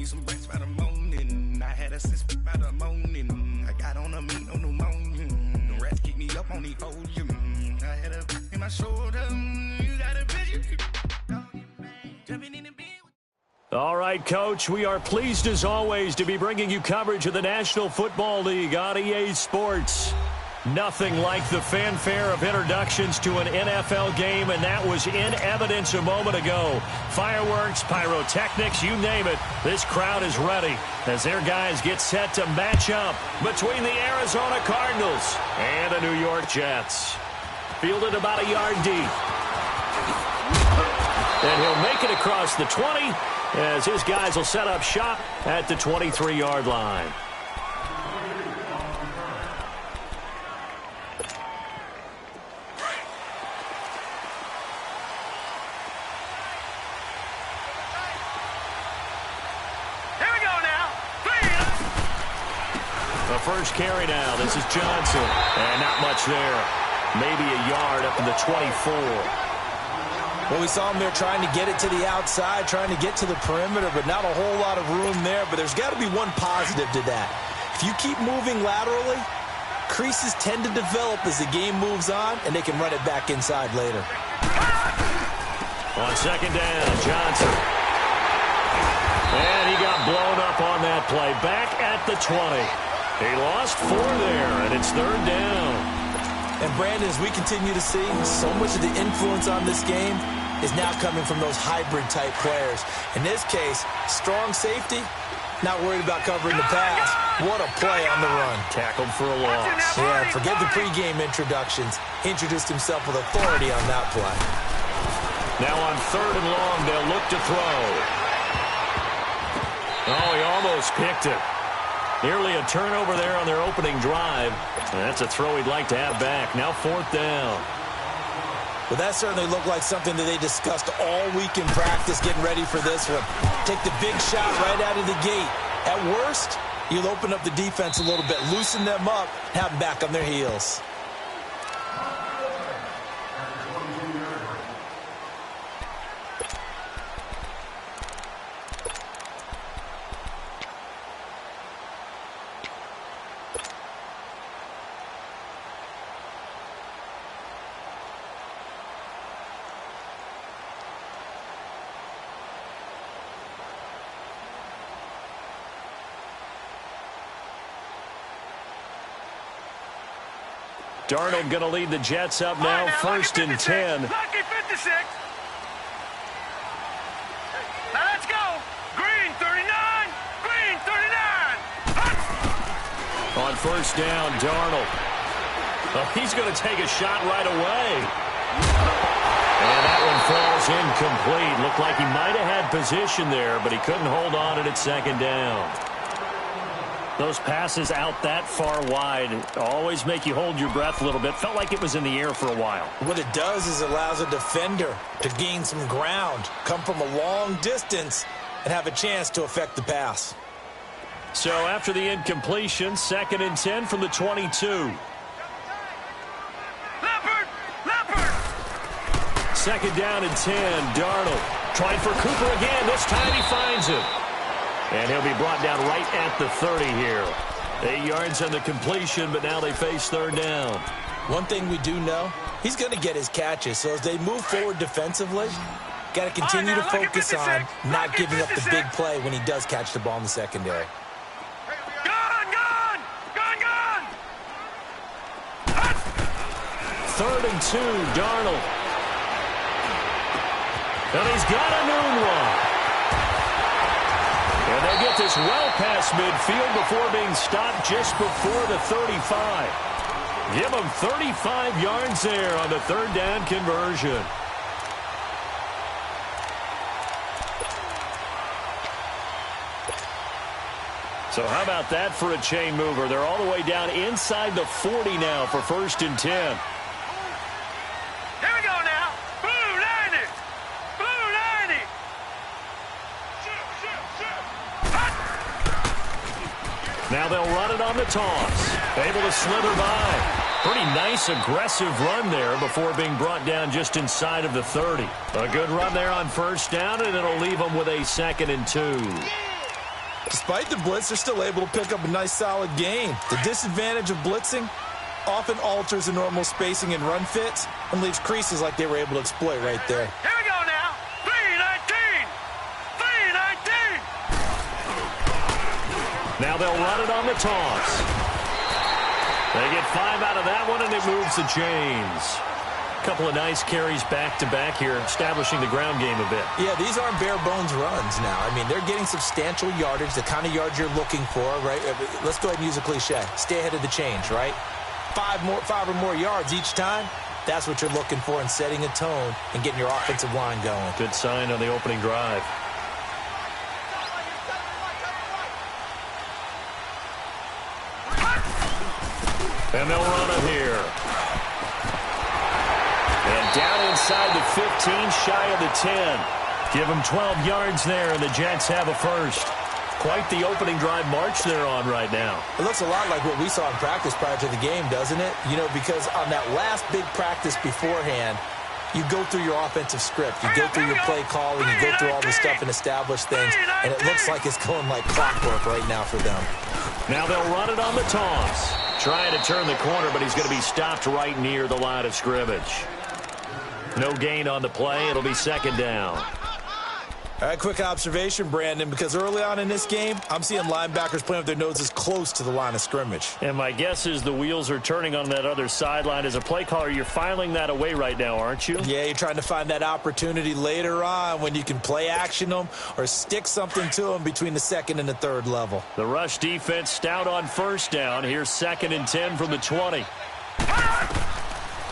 some bricks by the morning. I had a sis by the morning. I got on a meat, no pneumonia. The rats keep me up on the podium. I had a in my shoulder. You got a bitch. Jumping in the bed. All right, Coach, we are pleased as always to be bringing you coverage of the National Football League on EA Sports. Nothing like the fanfare of introductions to an NFL game, and that was in evidence a moment ago. Fireworks, pyrotechnics, you name it. This crowd is ready as their guys get set to match up between the Arizona Cardinals and the New York Jets. Fielded about a yard deep. And he'll make it across the 20 as his guys will set up shop at the 23-yard line. First carry now. This is Johnson. And not much there. Maybe a yard up in the 24. Well, we saw him there trying to get it to the outside, trying to get to the perimeter, but not a whole lot of room there. But there's got to be one positive to that. If you keep moving laterally, creases tend to develop as the game moves on, and they can run it back inside later. On second down, Johnson. And he got blown up on that play. Back at the 20. He lost 4 there, and it's third down. And, Brandon, as we continue to see, so much of the influence on this game is now coming from those hybrid-type players. In this case, strong safety, not worried about covering the pass. What a play on the run. Tackled for a loss. Yeah, forget the pregame introductions. He introduced himself with authority on that play. Now on third and long, they'll look to throw. Oh, he almost picked it. Nearly a turnover there on their opening drive. That's a throw he'd like to have back. Now fourth down. Well, that certainly looked like something that they discussed all week in practice, getting ready for this one. Take the big shot right out of the gate. At worst, you'll open up the defense a little bit, loosen them up, have them back on their heels. Darnold going to lead the Jets up now, first and 10. Lucky 56. Now let's go. Green 39. Green 39. On first down, Darnold. Oh, he's going to take a shot right away. And that one falls incomplete. Looked like he might have had position there, but he couldn't hold on it at second down. Those passes out that far wide always make you hold your breath a little bit. Felt like it was in the air for a while. What it does is it allows a defender to gain some ground, come from a long distance, and have a chance to affect the pass. So after the incompletion, second and 10 from the 22. Leopard! Second down and 10, Darnold. Trying for Cooper again. This time he finds him. And he'll be brought down right at the 30 here. 8 yards on the completion, but now they face third down. One thing we do know, he's going to get his catches. So as they move forward defensively, got to continue to focus on not giving up the big play when he does catch the ball in the secondary. Gone! Third and 2, Darnold. And he's got a noon one. And they get this well past midfield before being stopped just before the 35. Give them 35 yards there on the third down conversion. So how about that for a chain mover? They're all the way down inside the 40 now for first and 10. Now they'll run it on the toss. Able to slither by. Pretty nice, aggressive run there before being brought down just inside of the 30. A good run there on first down, and it'll leave them with a second and 2. Despite the blitz, they're still able to pick up a nice, solid gain. The disadvantage of blitzing often alters the normal spacing and run fits and leaves creases like they were able to exploit right there. Here we go now. 3-19. 3-19. Now they'll run it on the toss. They get 5 out of that one, and it moves the chains. A couple of nice carries back-to-back here, establishing the ground game a bit. Yeah, these aren't bare-bones runs now. I mean, they're getting substantial yardage, the kind of yards you're looking for, right? Let's go ahead and use a cliche. Stay ahead of the change, right? 5 or more yards each time. That's what you're looking for in setting a tone and getting your offensive line going. Good sign on the opening drive. And they'll run it here. And down inside the 15, shy of the 10. Give them 12 yards there, and the Jets have a first. Quite the opening drive march they're on right now. It looks a lot like what we saw in practice prior to the game, doesn't it? You know, because on that last big practice beforehand, you go through your offensive script. You go through your play calling. You go through all the stuff and establish things. And it looks like it's going like clockwork right now for them. Now they'll run it on the toss. Trying to turn the corner, but he's going to be stopped right near the line of scrimmage. No gain on the play. It'll be second down. All right, quick observation, Brandon, because early on in this game, I'm seeing linebackers playing with their noses close to the line of scrimmage. And my guess is the wheels are turning on that other sideline. As a play caller, you're filing that away right now, aren't you? Yeah, you're trying to find that opportunity later on when you can play action them or stick something to them between the second and the third level. The rush defense stout on first down. Here's 2nd and 10 from the 20.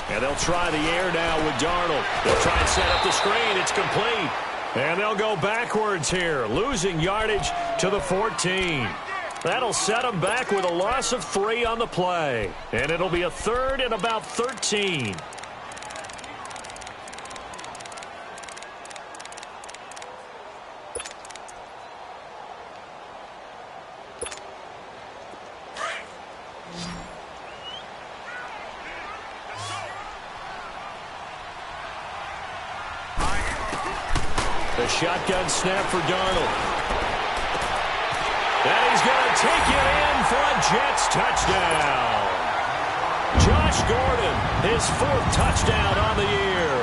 And they'll try the air now with Darnold. They'll try and set up the screen. It's complete. And they'll go backwards here, losing yardage to the 14. That'll set them back with a loss of 3 on the play. And it'll be a 3rd and about 13. The shotgun snap for Darnold. And he's going to take it in for a Jets touchdown. Josh Gordon, his 4th touchdown on the year.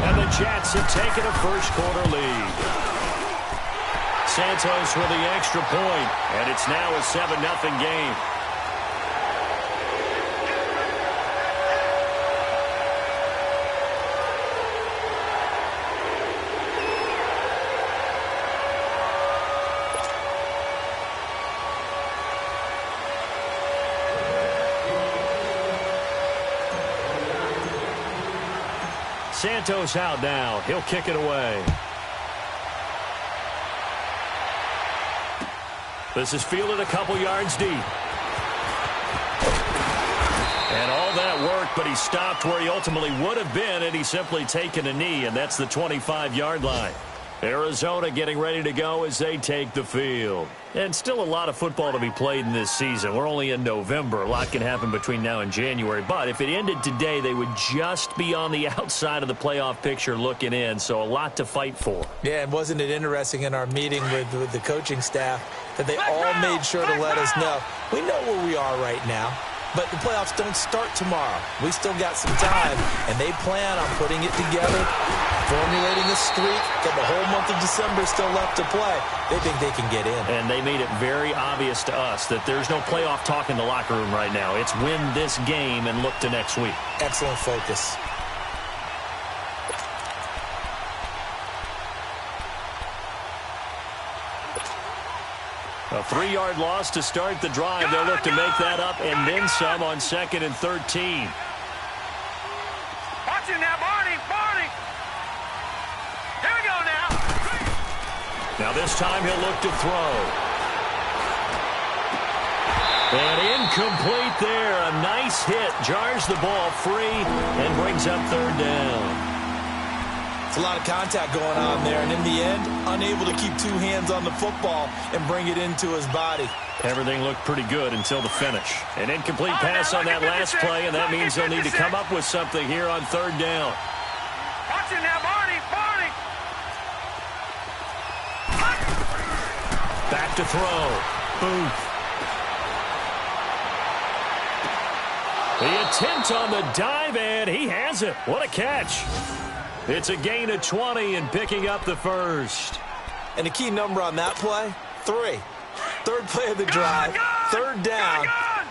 And the Jets have taken a first-quarter lead. Santos with the extra point, and it's now a 7-0 game. Santos out now. He'll kick it away. This is fielded a couple yards deep. And all that work, but he stopped where he ultimately would have been, and he's simply taken a knee, and that's the 25-yard line. Arizona getting ready to go as they take the field. And still a lot of football to be played in this season. We're only in November. A lot can happen between now and January. But if it ended today, they would just be on the outside of the playoff picture looking in. So a lot to fight for. Yeah, and wasn't it interesting in our meeting with the coaching staff that they all made sure to let us know. We know where we are right now. But the playoffs don't start tomorrow. We still got some time, and they plan on putting it together, formulating a streak. Got the whole month of December still left to play. They think they can get in. And they made it very obvious to us that there's no playoff talk in the locker room right now. It's win this game and look to next week. Excellent focus. A 3-yard loss to start the drive. They'll look to make that up and then some on 2nd and 13. Watch it now, Barney. Barney. Here we go now. Now this time he'll look to throw. And incomplete there. A nice hit. Jars the ball free and brings up 3rd down. It's a lot of contact going on there, and in the end, unable to keep 2 hands on the football and bring it into his body. Everything looked pretty good until the finish. An incomplete pass on that last play, and that means they'll need to come up with something here on 3rd down. Watch it now, Barney. Barney. Back to throw. Booth. The attempt on the dive, and he has it. What a catch. It's a gain of 20 and picking up the first. And the key number on that play, 3. Third play of the drive, third down,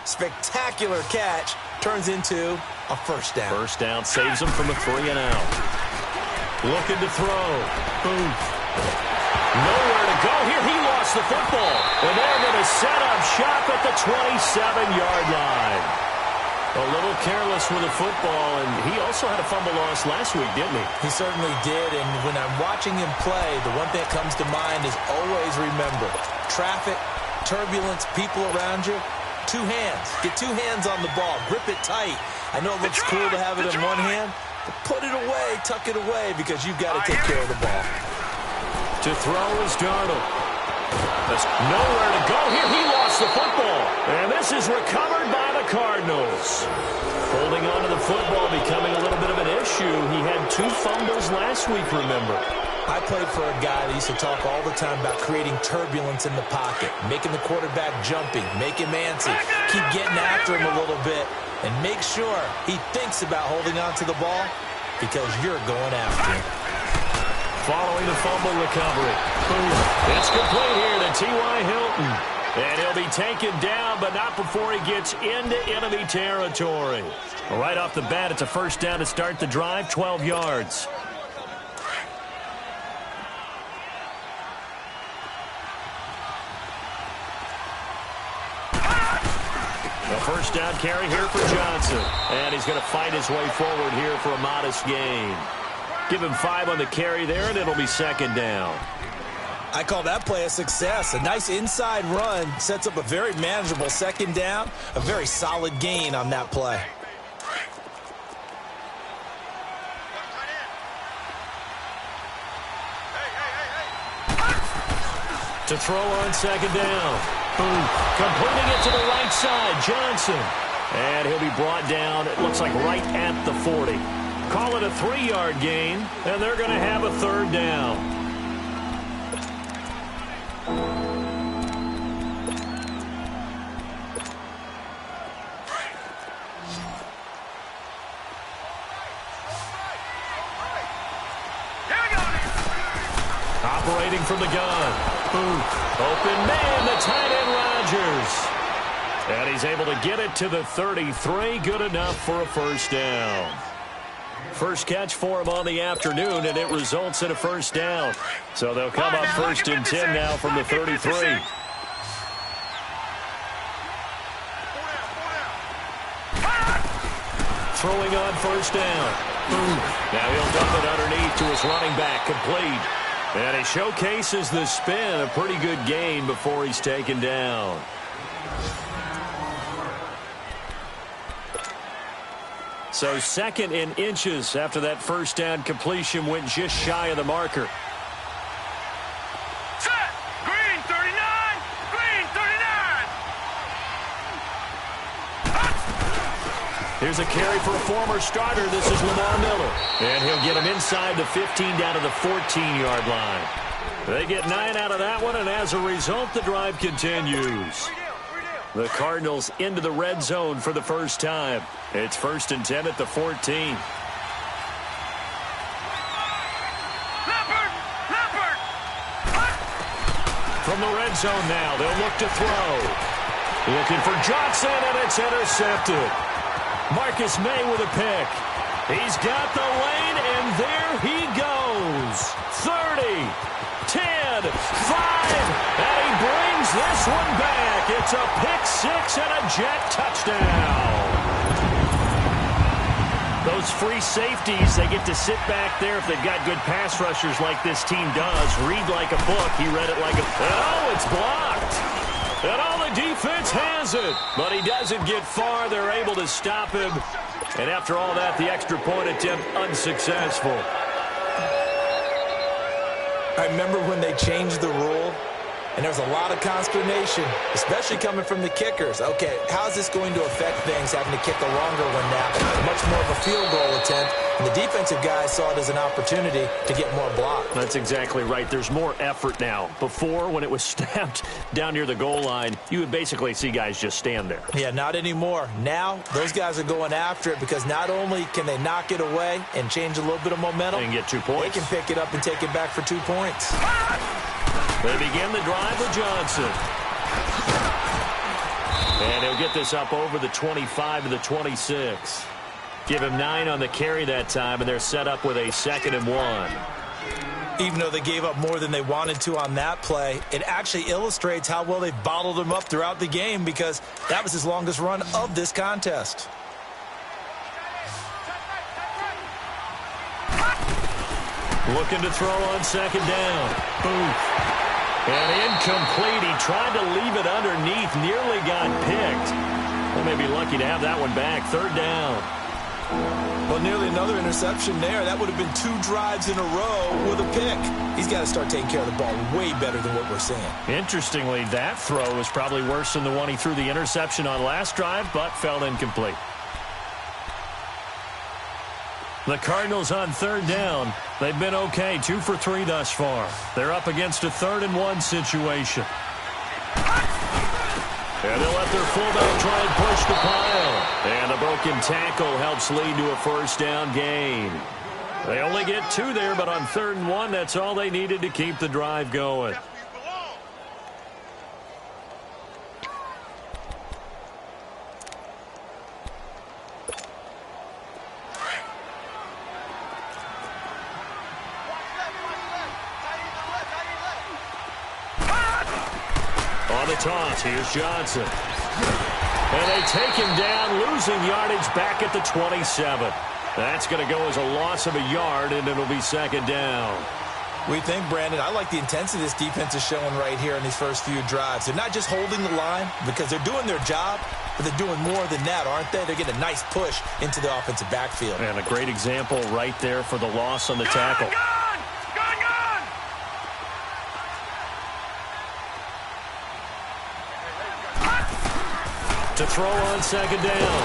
spectacular catch, turns into a first down. First down saves him from a 3 and out. Looking to throw. Booth. Nowhere to go here. He lost the football. And they're going to set up shop at the 27-yard line. A little careless with the football, and he also had a fumble loss last week, didn't he? He certainly did, and when I'm watching him play, the one thing that comes to mind is always remember, traffic, turbulence, people around you, 2 hands. Get 2 hands on the ball. Grip it tight. I know it looks cool to have it in one hand, but put it away, tuck it away, because you've got to take care of the ball. To throw is Darnold. There's nowhere to go here. He lost the football. And this is recovered by the Cardinals. Holding on to the football becoming a little bit of an issue. He had 2 fumbles last week, remember. I played for a guy that used to talk all the time about creating turbulence in the pocket, making the quarterback jumping, make him antsy, keep getting after him a little bit, and make sure he thinks about holding on to the ball because you're going after him. Following the fumble recovery. Boom. It's complete here to T.Y. Hilton. And he'll be taken down, but not before he gets into enemy territory. Right off the bat, it's a first down to start the drive, 12 yards. A first down carry here for Johnson. And he's going to fight his way forward here for a modest gain. Give him 5 on the carry there, and it'll be second down. I call that play a success. A nice inside run sets up a very manageable second down. A very solid gain on that play. To throw on second down. Boom. Completing it to the right side, Johnson. And he'll be brought down, it looks like right at the 40. Call it a 3-yard gain, and they're going to have a third down. Operating from the gun. Boom. Open man, the tight end Rodgers. And he's able to get it to the 33. Good enough for a first down. First catch for him on the afternoon, and it results in a first down. So they'll come up first and 10 now from the 33. Throwing on first down. Boom. Now he'll dump it underneath to his running back, complete. And he showcases the spin, a pretty good gain before he's taken down. So second in inches after that first down completion went just shy of the marker. Set! Green 39! Green 39! Here's a carry for a former starter. This is Lamar Miller. And he'll get him inside the 15 down to the 14-yard line. They get 9 out of that one, and as a result, the drive continues. The Cardinals into the red zone for the first time. It's first and 10 at the 14. From the red zone now, they'll look to throw. Looking for Johnson, and it's intercepted. Marcus May with a pick. He's got the lane, and there he goes. 30, 10, 5, and he brings this one back. It's a pick-6 and a jet touchdown. Those free safeties, they get to sit back there if they've got good pass rushers like this team does. Read like a book. He read it like a... Oh, it's blocked. And all the defense has it. But he doesn't get far. They're able to stop him. And after all that, the extra point attempt unsuccessful. I remember when they changed the rule and there's a lot of consternation, especially coming from the kickers. Okay, how's this going to affect things, having to kick a longer one now? Much more of a field goal attempt, and the defensive guys saw it as an opportunity to get more block. That's exactly right. There's more effort now. Before, when it was snapped down near the goal line, you would basically see guys just stand there. Yeah, not anymore. Now, those guys are going after it because not only can they knock it away and change a little bit of momentum, and get 2 points. They can pick it up and take it back for 2 points. They begin the drive with Johnson. And he'll get this up over the 25 to the 26. Give him 9 on the carry that time, and they're set up with a 2nd and 1. Even though they gave up more than they wanted to on that play, it actually illustrates how well they've bottled him up throughout the game because that was his longest run of this contest. Looking to throw on 2nd down. Boom. And incomplete. He tried to leave it underneath. Nearly got picked. They may be lucky to have that one back. 3rd down. Well, nearly another interception there. That would have been 2 drives in a row with a pick. He's got to start taking care of the ball way better than what we're seeing. Interestingly, that throw was probably worse than the one he threw the interception on last drive, but fell incomplete. The Cardinals on 3rd down. They've been okay, 2 for 3 thus far. They're up against a 3rd and 1 situation. And they'll let their fullback try and push the pile. And a broken tackle helps lead to a 1st down gain. They only get 2 there, but on 3rd and 1, that's all they needed to keep the drive going. The toss. Here's Johnson. And they take him down, losing yardage back at the 27. That's going to go as a loss of a yard, and it'll be 2nd down. We think, Brandon, I like the intensity this defense is showing right here in these first few drives. They're not just holding the line because they're doing their job, but they're doing more than that, aren't they? They're getting a nice push into the offensive backfield. And a great example right there for the loss on the tackle. To throw on 2nd down.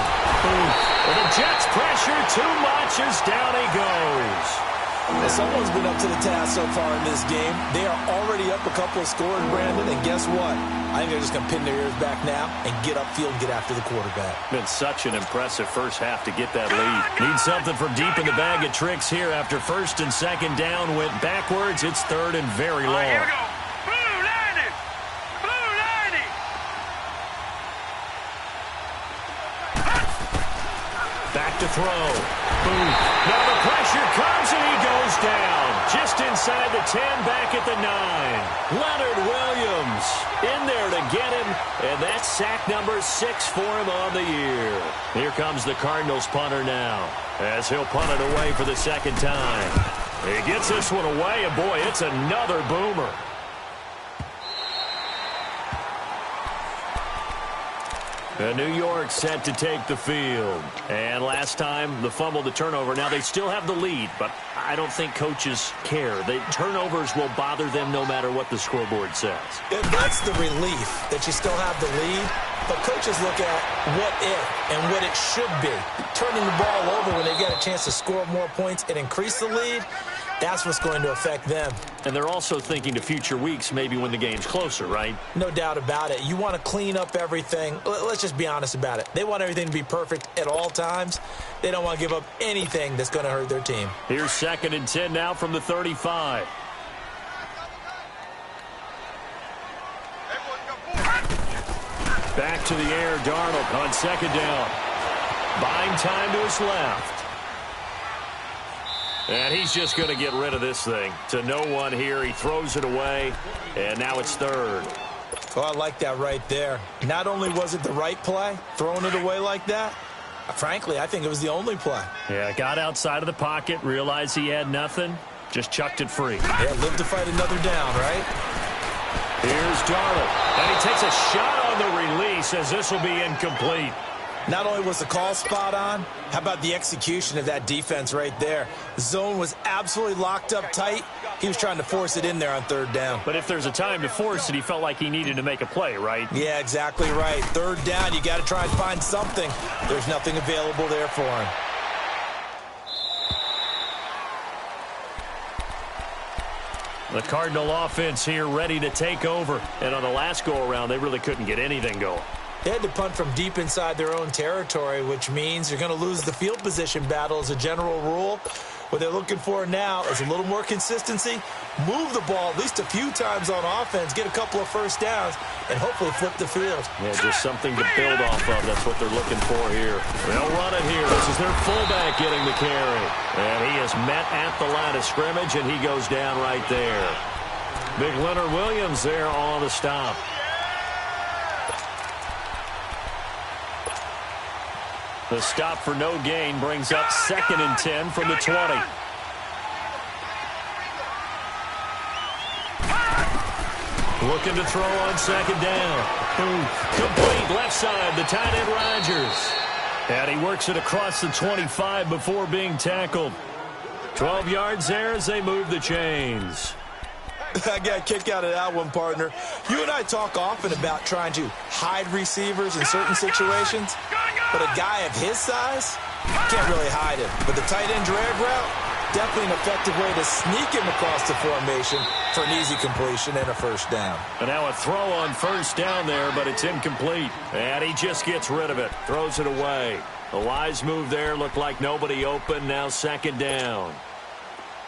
And the Jets pressure too much as down he goes. Well, someone's been up to the task so far in this game. They are already up a couple of scores, Brandon, and guess what? I think they're just going to pin their ears back now and get upfield and get after the quarterback. Been such an impressive first half to get that lead. Need something from deep in the bag of tricks here after 1st and 2nd down. Went backwards. It's 3rd and very long. Here we go. Back to throw. Boom. Now the pressure comes and he goes down. Just inside the 10, back at the 9. Leonard Williams in there to get him. And that's sack number 6 for him on the year. Here comes the Cardinals punter now, as he'll punt it away for the 2nd time. He gets this one away, and boy, it's another boomer. And New York set to take the field. And last time, the fumble, the turnover. Now, they still have the lead, but I don't think coaches care. The turnovers will bother them no matter what the scoreboard says. That's the relief that you still have the lead. But coaches look at what if and what it should be. Turning the ball over when they get a chance to score more points and increase the lead, that's what's going to affect them. And they're also thinking to future weeks, maybe when the game's closer, right? No doubt about it. You want to clean up everything. Let's just be honest about it. They want everything to be perfect at all times. They don't want to give up anything that's going to hurt their team. Here's 2nd and 10 now from the 35. Back to the air, Darnold on 2nd down. Buying time to his left. And he's just going to get rid of this thing. To no one here. He throws it away, and now it's 3rd. Oh, I like that right there. Not only was it the right play, throwing it away like that, frankly, I think it was the only play. Yeah, got outside of the pocket, realized he had nothing, just chucked it free. Yeah, live to fight another down, right? Here's Darnold, and he takes a shot on the release as this will be incomplete. Not only was the call spot on, how about the execution of that defense right there? The zone was absolutely locked up tight. He was trying to force it in there on third down. But if there's a time to force it, he felt like he needed to make a play, right? Yeah, exactly right. Third down, you got to try and find something. There's nothing available there for him. The Cardinal offense here ready to take over. And on the last go-around, they really couldn't get anything going. They had to punt from deep inside their own territory, which means you're going to lose the field position battle as a general rule. What they're looking for now is a little more consistency, move the ball at least a few times on offense, get a couple of first downs, and hopefully flip the field. Yeah, just something to build off of. That's what they're looking for here. They'll run it here. This is their fullback getting the carry. And he is met at the line of scrimmage, and he goes down right there. Big Leonard Williams there on the stop. The stop for no gain brings up 2nd and 10 from the 20. Looking to throw on 2nd down. Complete left side, the tight end Rodgers. And he works it across the 25 before being tackled. 12 yards there as they move the chains. I got a kick out of that one, partner. You and I talk often about trying to hide receivers in certain situations, but a guy of his size can't really hide him. But the tight end drag route, definitely an effective way to sneak him across the formation for an easy completion and a first down. And now a throw on first down there, but it's incomplete. And he just gets rid of it, throws it away. A wise move there, looked like nobody open, now 2nd down.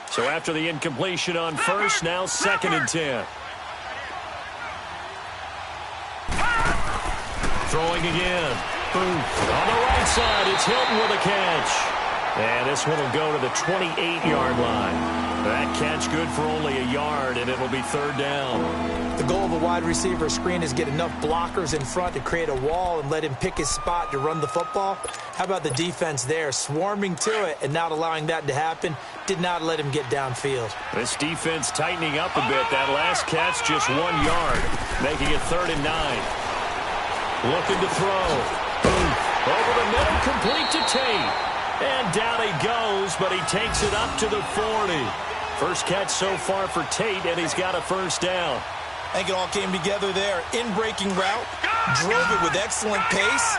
So after the incompletion on first, now 2nd and 10. Throwing again. Boom. On the right side, it's Hilton with a catch. And this one will go to the 28-yard line. That catch good for only a yard, and it'll be 3rd down. The goal of a wide receiver screen is get enough blockers in front to create a wall and let him pick his spot to run the football. How about the defense there, swarming to it and not allowing that to happen? Did not let him get downfield. This defense tightening up a bit. That last catch just 1 yard, making it 3rd and 9. Looking to throw. Boom. Over the middle, complete to Tate. And down he goes, but he takes it up to the 40. First catch so far for Tate, and he's got a first down. I think it all came together there. In-breaking route, drove it with excellent pace.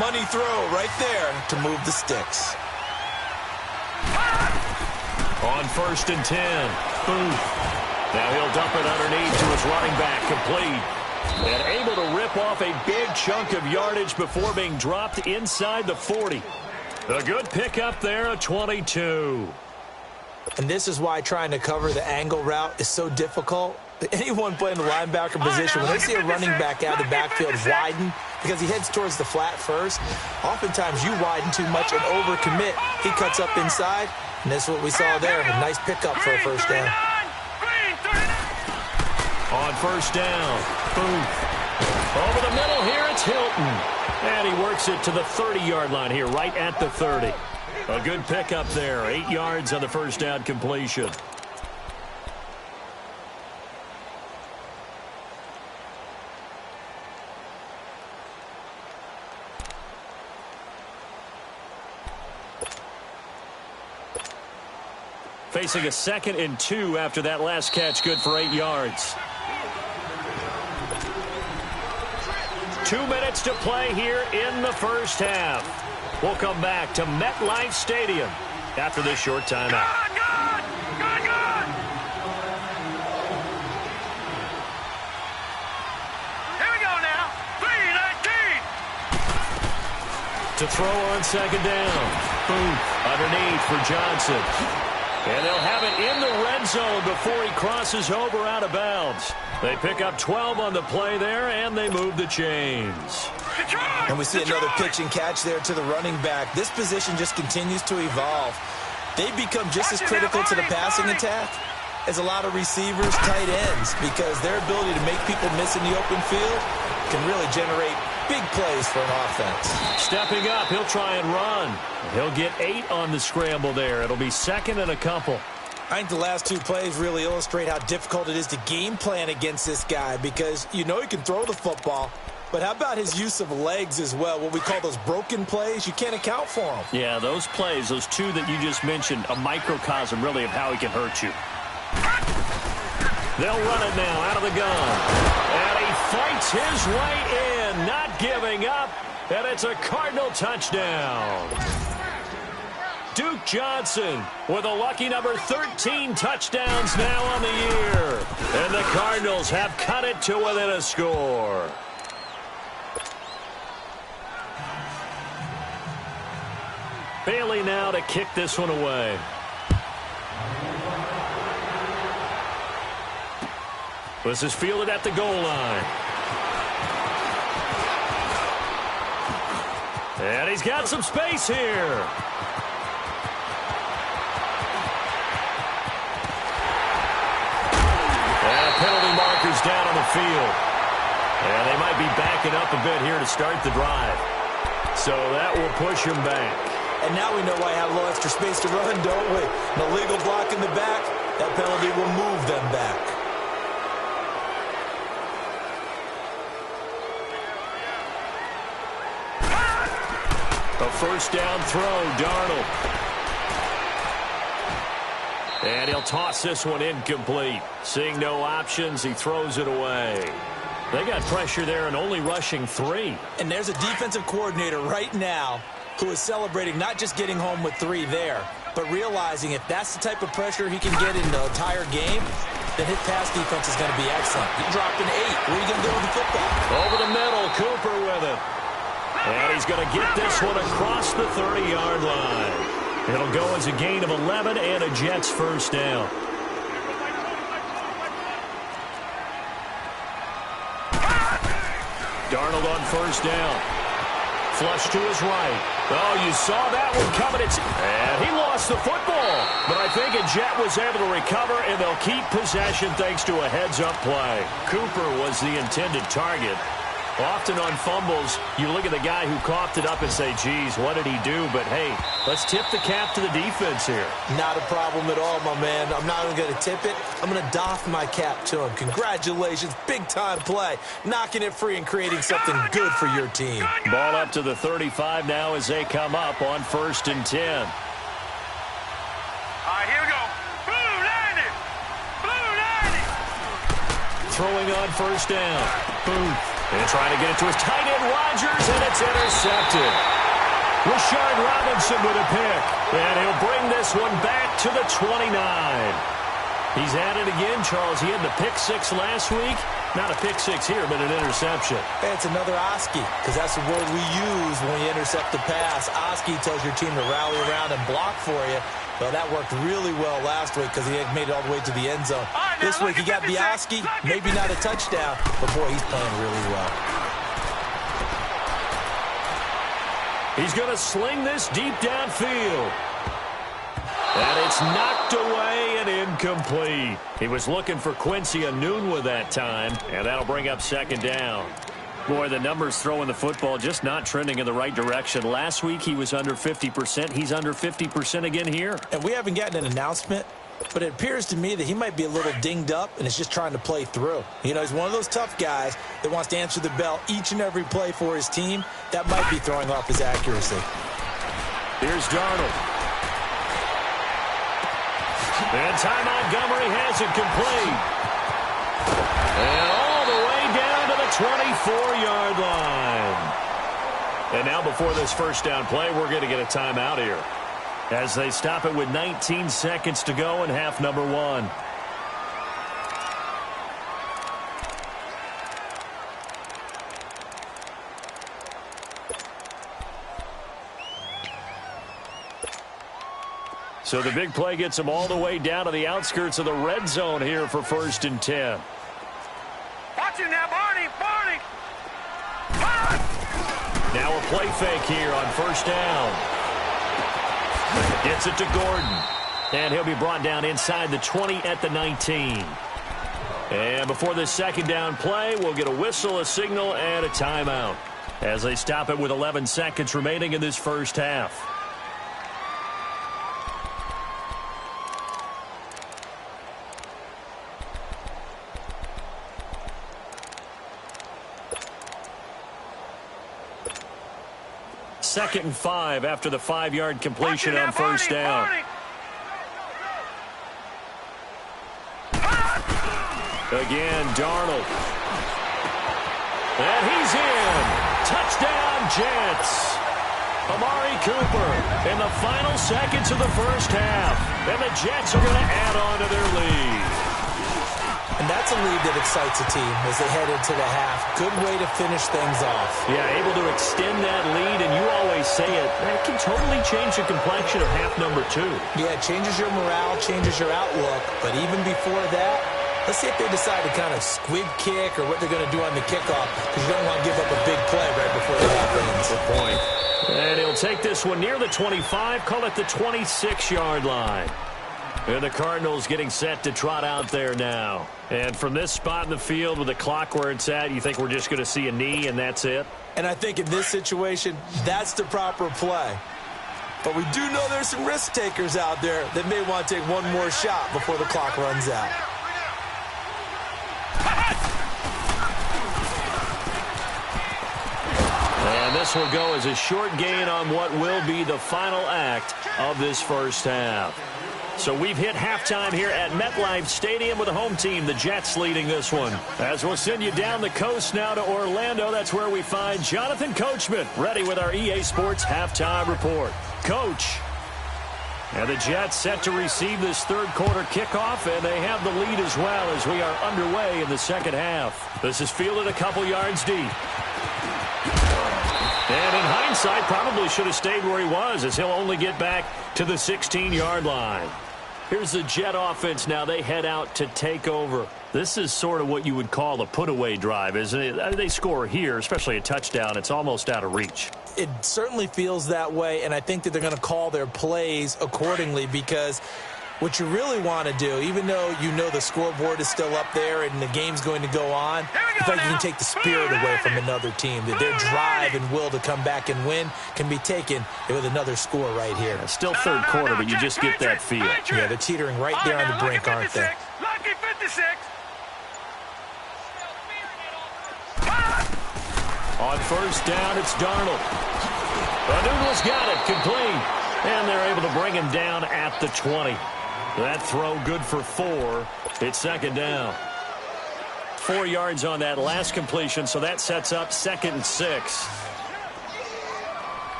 Money throw right there to move the sticks. On 1st and 10. Boom. Now he'll dump it underneath to his running back, complete. And able to rip off a big chunk of yardage before being dropped inside the 40. A good pickup there, a 22. And this is why trying to cover the angle route is so difficult. Anyone playing the linebacker position, when they see a running back out of the backfield widen, because he heads towards the flat first, oftentimes you widen too much and overcommit. He cuts up inside, and that's what we saw there. A nice pickup for a first down. On 1st down. Boom. Over the middle here, it's Hilton. And he works it to the 30-yard line here, right at the 30. A good pickup there. 8 yards on the first down completion. Facing a 2nd and 2 after that last catch, good for 8 yards. 2 minutes to play here in the first half. We'll come back to MetLife Stadium after this short timeout. Good. Here we go now. 3-19. To throw on 2nd down. Boom. Underneath for Johnson. And they'll have it in the red zone before he crosses over out of bounds. They pick up 12 on the play there, and they move the chains. And we see another pitch and catch there to the running back. This position just continues to evolve. They become just as critical to the passing attack as a lot of receivers, tight ends, because their ability to make people miss in the open field can really generate big plays for an offense. Stepping up, he'll try and run. He'll get 8 on the scramble there. It'll be 2nd and a couple. I think the last 2 plays really illustrate how difficult it is to game plan against this guy, because you know he can throw the football, But how about his use of legs as well, what we call those broken plays? You can't account for them. Yeah, those plays, those two that you just mentioned, a microcosm really of how he can hurt you. They'll run it now out of the gun. And he fights his way in, not giving up. And it's a Cardinal touchdown. Duke Johnson with a lucky number 13 touchdowns now on the year. And the Cardinals have cut it to within a score. Bailey now to kick this one away. This is fielded at the goal line. And he's got some space here. And penalty markers down on the field. And they might be backing up a bit here to start the drive. So that will push him back. And now we know why I have a little extra space to run, don't we? An illegal block in the back. That penalty will move them back. A first down throw, Darnold. And he'll toss this one incomplete. Seeing no options, he throws it away. They got pressure there and only rushing 3. And there's a defensive coordinator right now who is celebrating not just getting home with 3 there, but realizing if that's the type of pressure he can get in the entire game, then his pass defense is going to be excellent. He dropped an 8. What are you going to do with the football? Over the middle, Cooper with it. And he's going to get this one across the 30-yard line. It'll go as a gain of 11 and a Jets first down. Darnold on first down. Flush to his right. Oh, you saw that one coming. And he lost the football. But I think a Jet was able to recover, and they'll keep possession thanks to a heads-up play. Cooper was the intended target. Often on fumbles, you look at the guy who coughed it up and say, geez, what did he do? But, hey, let's tip the cap to the defense here. Not a problem at all, my man. I'm not even going to tip it. I'm going to doff my cap to him. Congratulations. Big-time play. Knocking it free and creating something good for your team. Ball up to the 35 now as they come up on 1st and 10. All right, here we go. Blue 90. Blue 90. Throwing on first down. Booth. And trying to get it to his tight end, Rodgers, and it's intercepted. Rashard Robinson with a pick. And he'll bring this one back to the 29. He's at it again, Charles. He had the pick 6 last week. Not a pick 6 here, but an interception. Hey, it's another Oski, because that's the word we use when we intercept the pass. Oski tells your team to rally around and block for you. Well, that worked really well last week because he had made it all the way to the end zone. Right, this week he got the Oski, maybe not a touchdown, but boy, he's playing really well. He's going to sling this deep downfield. And it's knocked away and incomplete. He was looking for Quincy Enunwa that time, and that'll bring up 2nd down. Boy, the numbers throwing the football just not trending in the right direction. Last week he was under 50%. He's under 50% again here. And we haven't gotten an announcement, but it appears to me that he might be a little dinged up and is just trying to play through. You know, he's one of those tough guys that wants to answer the bell each and every play for his team. That might be throwing off his accuracy. Here's Darnold. And Ty Montgomery has it complete. And all the way down to the 24-yard line. And now before this first down play, we're going to get a timeout here as they stop it with 19 seconds to go in half number 1. So the big play gets them all the way down to the outskirts of the red zone here for 1st and 10. Watch it now, Barney. Barney. Now a play fake here on first down. Gets it to Gordon. And he'll be brought down inside the 20 at the 19. And before this 2nd down play, we'll get a whistle, a signal, and a timeout as they stop it with 11 seconds remaining in this first half. 2nd and 5 after the 5-yard completion on first down. Again, Darnold. And he's in. Touchdown, Jets. Amari Cooper in the final seconds of the first half. And the Jets are going to add on to their lead. And that's a lead that excites a team as they head into the half. Good way to finish things off. Yeah, able to extend that lead, and you always say it, that can totally change the complexion of half number 2. Yeah, it changes your morale, changes your outlook. But even before that, let's see if they decide to kind of squib kick or what they're going to do on the kickoff, because you don't want to give up a big play right before the half ends. Good point. And he'll take this one near the 25, call it the 26-yard line. And the Cardinals getting set to trot out there now. And from this spot in the field with the clock where it's at, you think we're just going to see a knee and that's it? And I think in this situation, that's the proper play. But we do know there's some risk takers out there that may want to take one more shot before the clock runs out. And this will go as a short gain on what will be the final act of this first half. So we've hit halftime here at MetLife Stadium with the home team, the Jets, leading this one. As we'll send you down the coast now to Orlando, that's where we find Jonathan Coachman, ready with our EA Sports halftime report. Coach. And the Jets set to receive this third-quarter kickoff, and they have the lead as well as we are underway in the second half. This is fielded a couple yards deep. And in hindsight, probably should have stayed where he was, as he'll only get back to the 16-yard line. Here's the Jet offense now. They head out to take over. This is sort of what you would call a put-away drive, isn't it? They score here, especially a touchdown. It's almost out of reach. It certainly feels that way, and I think that they're going to call their plays accordingly, because what you really want to do, even though you know the scoreboard is still up there and the game's going to go on, I think you can take the spirit away from another team. That their drive and will to come back and win can be taken with another score right here. Still third quarter, but you just get that feel. Yeah, they're teetering right there on the brink, aren't they? Lucky 56. On first down, it's Darnold. Noodle's got it, complete. And they're able to bring him down at the 20. That throw good for 4. It's second down. 4 yards on that last completion, so that sets up 2nd and 6.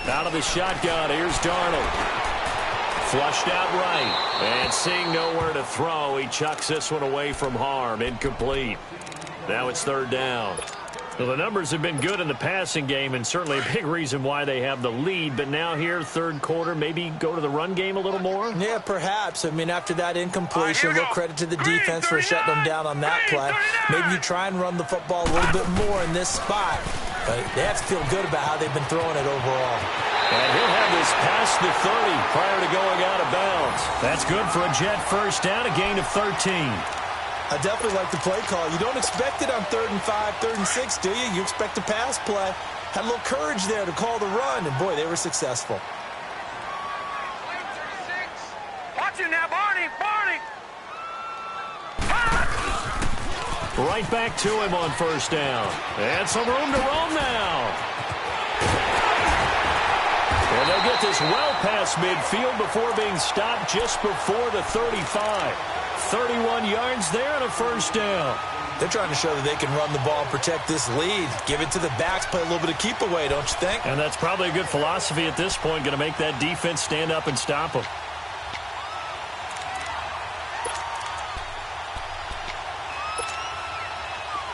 Out of the shotgun, here's Darnold. Flushed out right. And seeing nowhere to throw, he chucks this one away from harm. Incomplete. Now it's third down. Well, the numbers have been good in the passing game, and certainly a big reason why they have the lead. But now here, third quarter, maybe go to the run game a little more? Yeah, perhaps. I mean, after that incompletion, a little credit to the defense for shutting them down on that play. Maybe you try and run the football a little bit more in this spot. But they have to feel good about how they've been throwing it overall. And he'll have this past the 30 prior to going out of bounds. That's good for a Jet first down, a gain of 13. I definitely like the play call. You don't expect it on 3rd and 5, 3rd and 6, do you? You expect a pass play. Had a little courage there to call the run, and boy, they were successful. Watch it now, Barney. Right back to him on first down. And some room to roam now. And they'll get this well past midfield before being stopped just before the 35. 31 yards there and a first down. They're trying to show that they can run the ball and protect this lead. Give it to the backs, play a little bit of keep away, don't you think? And that's probably a good philosophy at this point, going to make that defense stand up and stop them.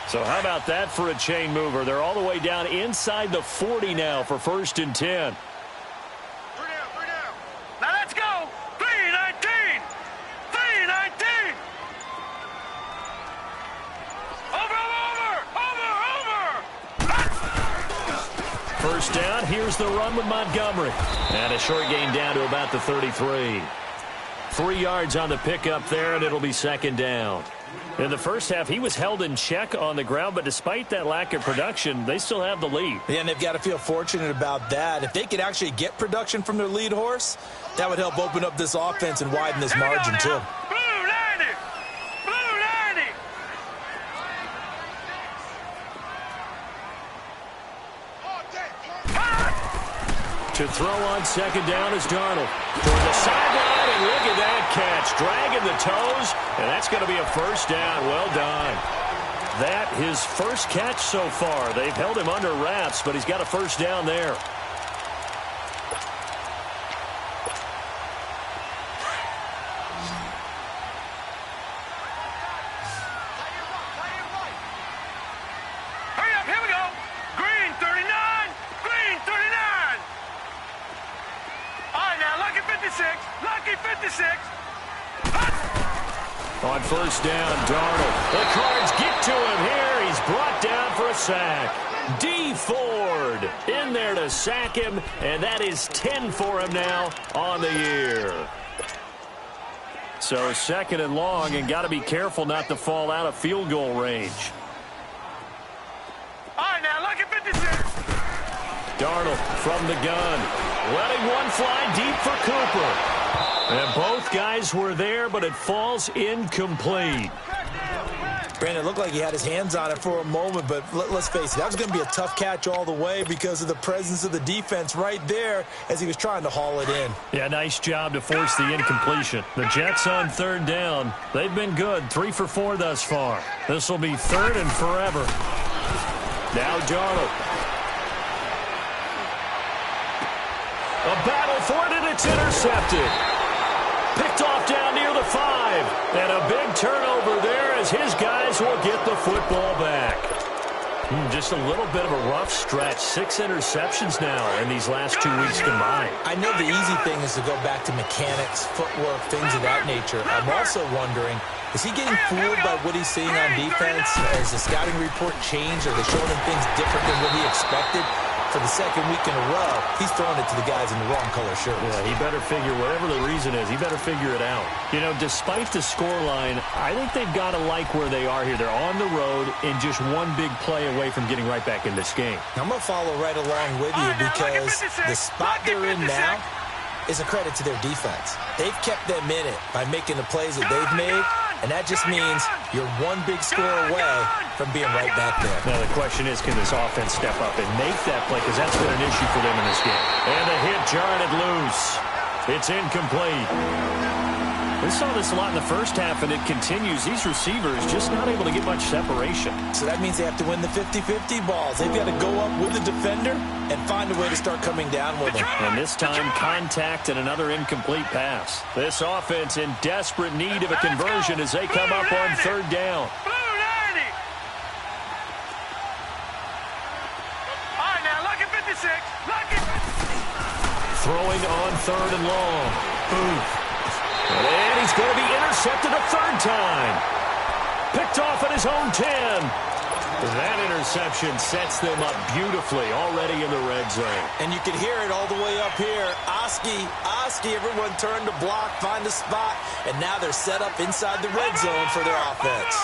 So how about that for a chain mover? They're all the way down inside the 40 now for 1st and 10. Now let's go. 3-19. 3-19. Over. First down, here's the run with Montgomery. And a short gain down to about the 33. 3 yards on the pickup there, and it'll be second down. In the first half, he was held in check on the ground, but despite that lack of production, they still have the lead. Yeah, and they've got to feel fortunate about that. If they could actually get production from their lead horse, that would help open up this offense and widen this margin, too. Blue 90. Blue 90. To throw on second down is Darnold. Toward the sideline, and look at that catch. Dragging the toes, and that's going to be a first down. Well done. That his first catch so far. They've held him under wraps, but he's got a first down there. On first down, Darnold. The Cards get to him here. He's brought down for a sack. D. Ford in there to sack him, and that is 10 for him now on the year. So second and long, and got to be careful not to fall out of field goal range. All right, now look at 56. Darnold from the gun. Letting one fly deep for Cooper. And both guys were there, but it falls incomplete. Brandon, it looked like he had his hands on it for a moment, but let's face it, that was going to be a tough catch all the way because of the presence of the defense right there as he was trying to haul it in. Yeah, nice job to force the incompletion. The Jets on third down. They've been good, 3 for 4 thus far. This will be third and forever. Now Darnold. A battle for it, and it's intercepted. Picked off down near the 5. And a big turnover there as his guys will get the football back. Just a little bit of a rough stretch. 6 interceptions now in these last 2 weeks combined. I know the easy thing is to go back to mechanics, footwork, things of that nature. I'm also wondering, is he getting fooled by what he's seeing on defense? Has the scouting report changed? Are they showing him things different than what he expected? For the second week in a row, he's throwing it to the guys in the wrong color shirts. Yeah, he better figure, whatever the reason is, he better figure it out. You know, despite the scoreline, I think they've got to like where they are here. They're on the road and just one big play away from getting right back in this game. I'm going to follow right along with you because the spot they're in now is a credit to their defense. They've kept them in it by making the plays that they've made, and that just means you're one big score away from being right back there. Now the question is, can this offense step up and make that play? Because that's been an issue for them in this game. And the hit jarred it loose. It's incomplete. We saw this a lot in the first half, and it continues. These receivers just not able to get much separation. So that means they have to win the 50-50 balls. They've got to go up with the defender and find a way to start coming down with them. And this time, contact and another incomplete pass. This offense in desperate need of a conversion as they come up on third down. Throwing on third and long. Ooh. And he's going to be intercepted a third time. Picked off at his own 10. That interception sets them up beautifully already in the red zone. And you can hear it all the way up here. Oski, everyone turned to block, find a spot, and now they're set up inside the red zone for their offense.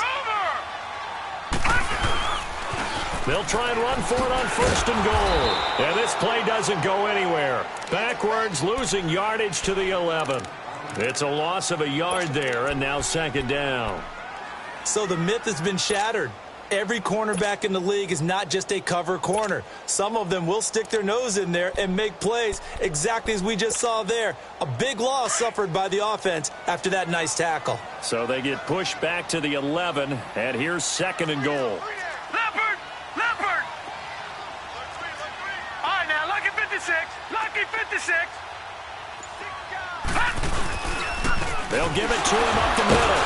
They'll try and run for it on first and goal. And this play doesn't go anywhere. Backwards, losing yardage to the 11. It's a loss of a yard there, and now second down. So the myth has been shattered. Every cornerback in the league is not just a cover corner. Some of them will stick their nose in there and make plays exactly as we just saw there. A big loss suffered by the offense after that nice tackle. So they get pushed back to the 11, and here's second and goal. Leopard! All right, now, lucky 56. Lucky 56. They'll give it to him up the middle.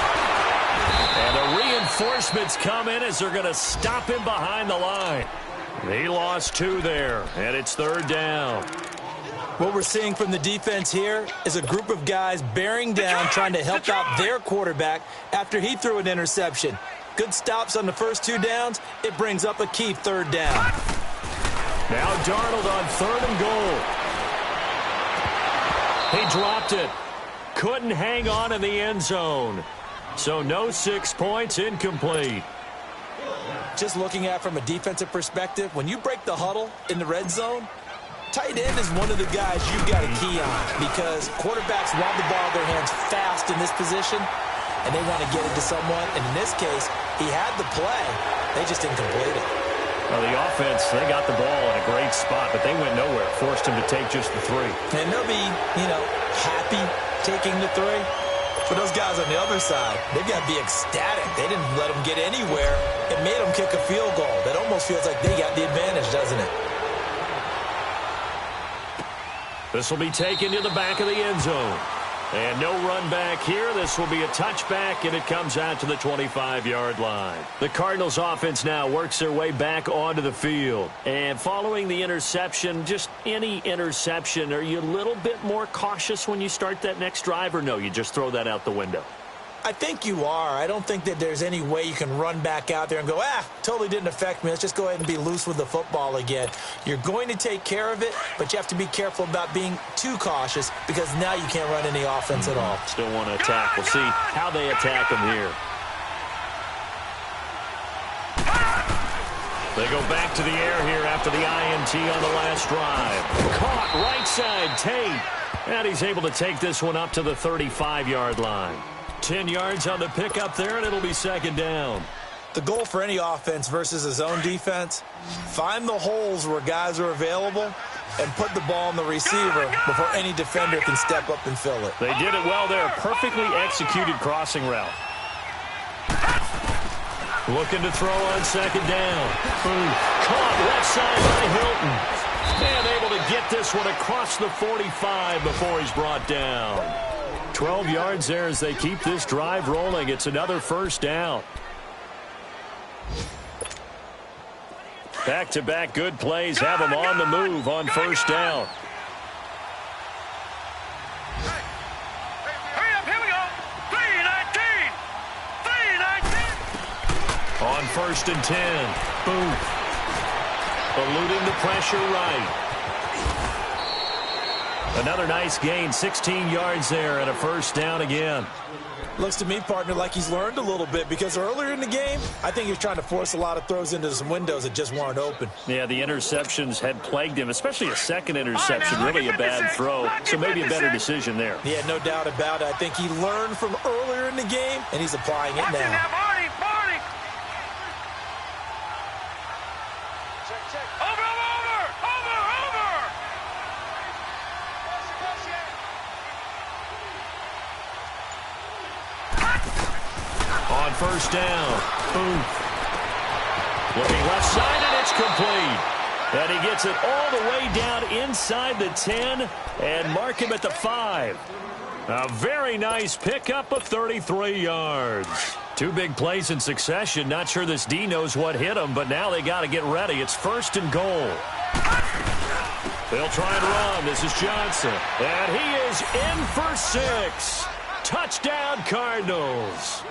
And the reinforcements come in as they're going to stop him behind the line. He lost 2 there, and it's third down. What we're seeing from the defense here is a group of guys bearing down, trying to help out their quarterback after he threw an interception. Good stops on the first 2 downs. It brings up a key third down. Now Darnold on third and goal. He dropped it. Couldn't hang on in the end zone. So no 6 points, incomplete. Just looking at it from a defensive perspective, when you break the huddle in the red zone, tight end is one of the guys you've got a key on because quarterbacks want the ball in their hands fast in this position, and they want to get it to someone. And in this case, he had the play. They just didn't complete it. Well, the offense, they got the ball in a great spot, but they went nowhere. Forced him to take just the 3. And they'll be, happy taking the 3. For those guys on the other side, they've got to be ecstatic. They didn't let them get anywhere. It made them kick a field goal. That almost feels like they got the advantage, doesn't it? This will be taken to the back of the end zone. And no run back here. This will be a touchback, and it comes out to the 25-yard line. The Cardinals offense now works their way back onto the field. And following the interception, just any interception, are you a little bit more cautious when you start that next drive, or no, you just throw that out the window? I think you are. I don't think that there's any way you can run back out there and go, totally didn't affect me. Let's just go ahead and be loose with the football again. You're going to take care of it, but you have to be careful about being too cautious because now you can't run any offense at all. Still want to attack. We'll see how they attack them here. They go back to the air here after the INT on the last drive. Caught right side, Tate. And he's able to take this one up to the 35-yard line. 10 yards on the pickup there, and it'll be second down. The goal for any offense versus a zone defense, find the holes where guys are available and put the ball on the receiver before any defender can step up and fill it. They did it well there. Perfectly executed crossing route. Looking to throw on second down. Caught left side by Hilton. And able to get this one across the 45 before he's brought down. 12 yards there as they keep this drive rolling. It's another first down. Back-to-back good plays have them on the move on first down. Hurry up, here we go. 3-19. 3-19. On first and 10. Booth. Eluding the pressure right. Another nice gain, 16 yards there and a first down again. Looks to me, partner, like he's learned a little bit because earlier in the game, I think he was trying to force a lot of throws into some windows that just weren't open. Yeah, the interceptions had plagued him, especially a second interception, really a bad throw. So maybe a better decision there. Yeah, no doubt about it. I think he learned from earlier in the game, and he's applying it now. On first down, Booth. Looking left side, and it's complete. And he gets it all the way down inside the 10 and mark him at the 5. A very nice pickup of 33 yards. 2 big plays in succession. Not sure this D knows what hit him, but now they got to get ready. It's first and goal. They'll try and run. This is Johnson. And he is in for 6. Touchdown, Cardinals.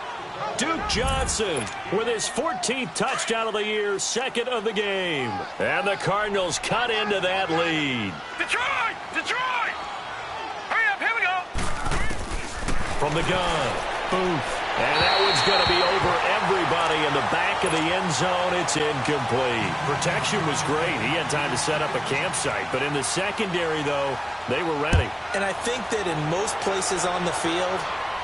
Duke Johnson with his 14th touchdown of the year, second of the game. And the Cardinals cut into that lead. Detroit! Detroit! Hurry up, here we go! From the gun, Booth. And that one's going to be over everybody in the back of the end zone. It's incomplete. Protection was great. He had time to set up a campsite. But in the secondary, though, they were ready. And I think that in most places on the field,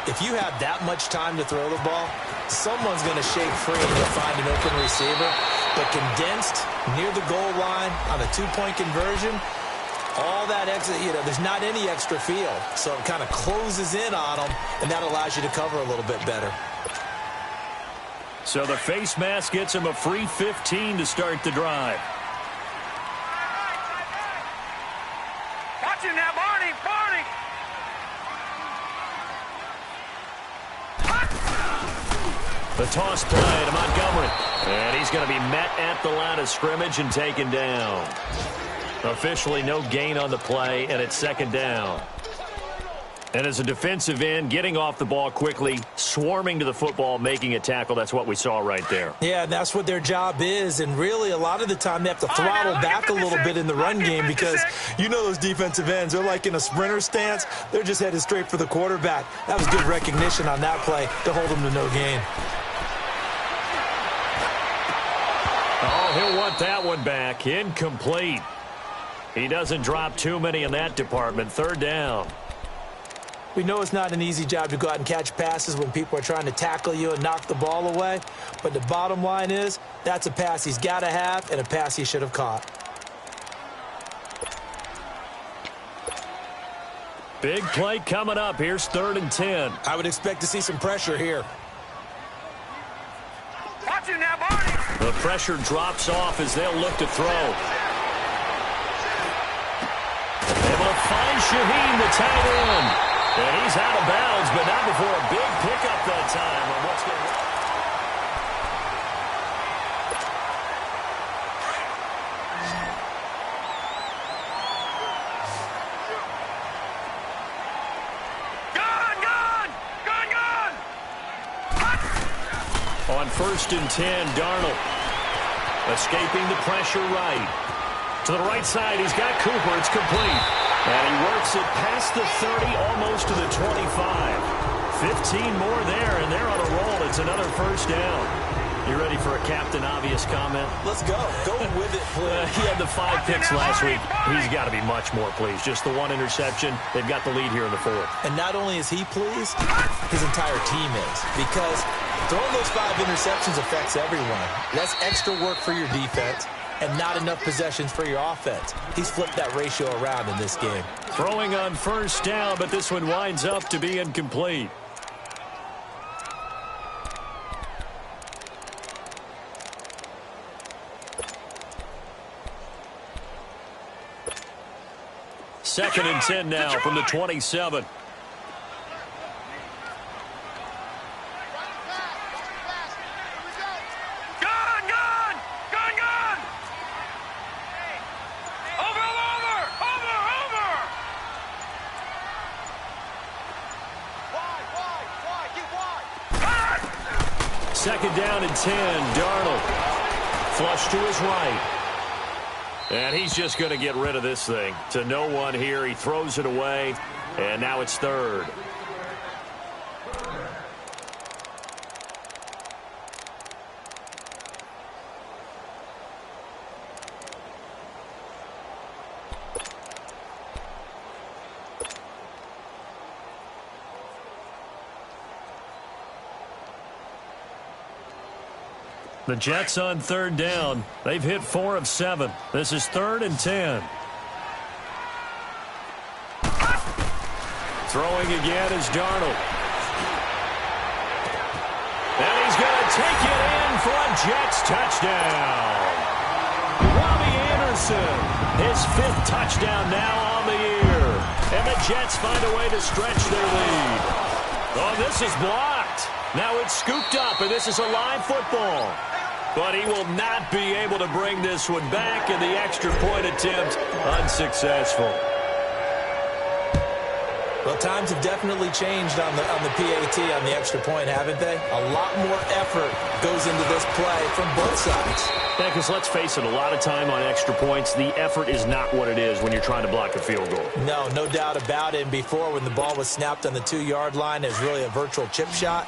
if you have that much time to throw the ball, someone's going to shake free and you'll find an open receiver. But condensed near the goal line on a 2-point conversion, all that extra, there's not any extra field. So it kind of closes in on them, and that allows you to cover a little bit better. So the face mask gets him a free 15 to start the drive. Watch him now, Barney! Barney! The toss play to Montgomery. And he's going to be met at the line of scrimmage and taken down. Officially no gain on the play, and it's second down. And as a defensive end, getting off the ball quickly, swarming to the football, making a tackle, that's what we saw right there. Yeah, and that's what their job is. And really, a lot of the time, they have to throttle back a little bit in the run game because those defensive ends, they're like in a sprinter stance. They're just headed straight for the quarterback. That was good recognition on that play to hold them to no gain. Oh, he'll want that one back. Incomplete. He doesn't drop too many in that department. Third down. We know it's not an easy job to go out and catch passes when people are trying to tackle you and knock the ball away. But the bottom line is, that's a pass he's got to have and a pass he should have caught. Big play coming up. Here's 3rd and 10. I would expect to see some pressure here. Watch it now, Barney. The pressure drops off as they'll look to throw. Able to find Shaheen, the tight end. And he's out of bounds, but not before a big pickup that time on what's going to... On 1st and 10, Darnold escaping the pressure right. To the right side, he's got Cooper. It's complete. And he works it past the 30, almost to the 25. 15 more there, and they're on a roll. It's another 1st down. You ready for a Captain Obvious comment? Let's go. Go with it, please. He had the 5 picks last week. He's got to be much more pleased. Just the 1 interception. They've got the lead here in the 4th. And not only is he pleased, his entire team is. Because throwing those 5 interceptions affects everyone. That's extra work for your defense and not enough possessions for your offense. He's flipped that ratio around in this game. Throwing on 1st down, but this one winds up to be incomplete. Second and 10 now from the 27. Second down and 10. Darnold. Flush to his right. And he's just going to get rid of this thing. To no one here. He throws it away. And now it's 3rd. The Jets on 3rd down. They've hit 4 of 7. This is 3rd and 10. Throwing again is Darnold. And he's going to take it in for a Jets touchdown. Robbie Anderson, his 5th touchdown now on the year. And the Jets find a way to stretch their lead. Oh, this is blocked. Now it's scooped up, and this is a live football. But he will not be able to bring this one back, and the extra point attempt unsuccessful. Well, times have definitely changed on the PAT, on the extra point, haven't they? A lot more effort goes into this play from both sides. Yeah, because let's face it, a lot of time on extra points, the effort is not what it is when you're trying to block a field goal. No doubt about it. And before, when the ball was snapped on the 2-yard line, it was really a virtual chip shot.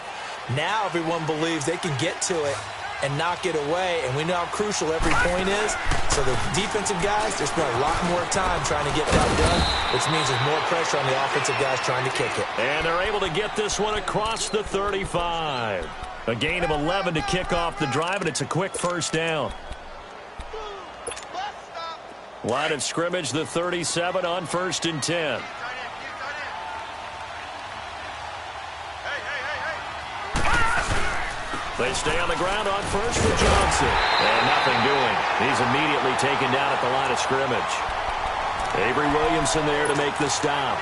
Now everyone believes they can get to it and knock it away, and we know how crucial every point is. So the defensive guys, they spend a lot more time trying to get that done, which means there's more pressure on the offensive guys trying to kick it. And they're able to get this one across the 35. A gain of 11 to kick off the drive, and it's a quick 1st down. Line of scrimmage, the 37 on 1st and 10. They stay on the ground on 1st for Johnson. And nothing doing. He's immediately taken down at the line of scrimmage. Avery Williamson there to make the stop.